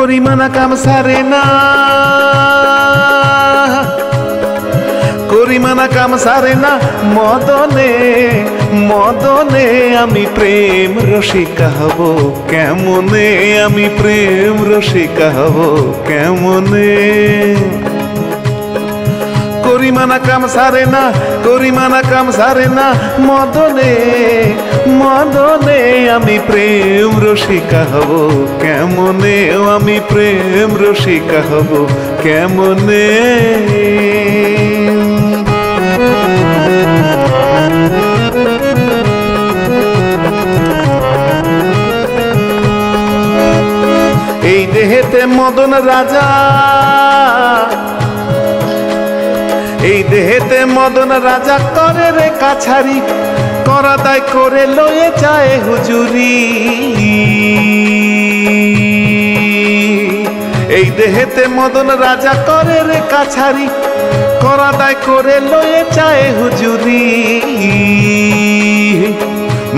করিমানা কাম সারে না, করিমানা কাম সারে না, মদনে মদনে আমি প্রেম রসিকা হব কেমনে, আমি প্রেম রসিকা হব কেমনে। করিমানা কাম সারে না, করিমানা কাম সারে না, মদনে মদনে আমি প্রেম রসিকা হব কেমনে, আমি প্রেম রসিকা হব কেমনে। এই দেহেতে মদন রাজা, এই দেহেতে মদন রাজা করে রে কাছারি, করা দায় করে লয়ে যায় হুজুরি। এই দেহেতে মদন রাজা করে রে কাছারি, করা দায় করে লয়ে যায় হুজুরি।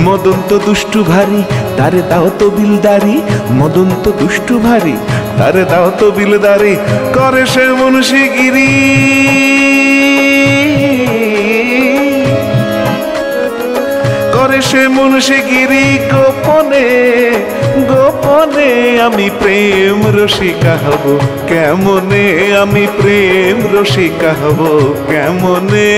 মদন তো দুষ্টু ভারী, তারে দাও তো বিলদারি, মদন তো দুষ্টু ভারী, তারে দাও তো বিলদারি, করে সে মুন্সিগিরি। করে সে মুন্সিগিরি গোপনে গোপনে, আমি প্রেম রসিকা হব কেমনে, আমি প্রেম রসিকা হব কেমনে।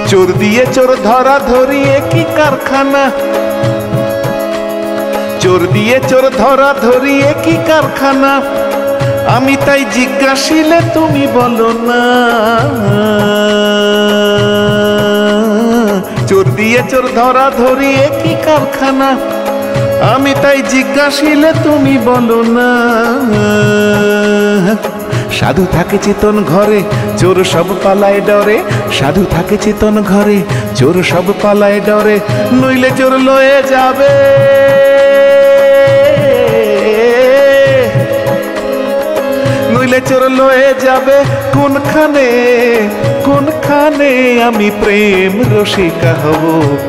চোর দিয়ে চোর ধরা ধরি একই কারখানা, চোর দিয়ে চোর ধরা ধরি একই কারখানা, আমি তাই জিজ্ঞাসিলে তুমি বলো না। চোর দিয়ে চোর ধরা ধরি একই কারখানা, আমি তাই জিজ্ঞাসিলে তুমি বলো না। সাধু থাকে চেতন ঘরে, চোর সব পালায় ডরে, সাধু থাকে চেতন ঘরে, চোর সব পালায় ডরে, নইলে চোর লয়ে যাবে, নইলে চোর লয়ে যাবে কোনখানে কোনখানে, আমি প্রেম রসিকা হব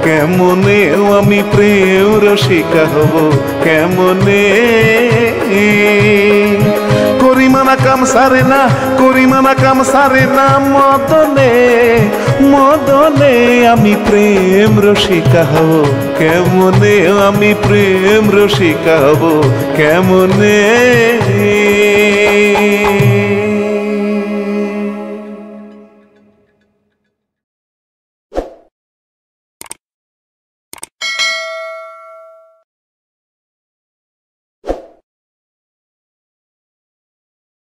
কেমনে, আমি প্রেম রসিকা হব কেমনে। করিমানা কাম সারে না, করিমানা কাম সারে না, মদনে মদনে আমি প্রেম রসিকা হব কেমনে, আমি প্রেম রসিকা হব কেমনে।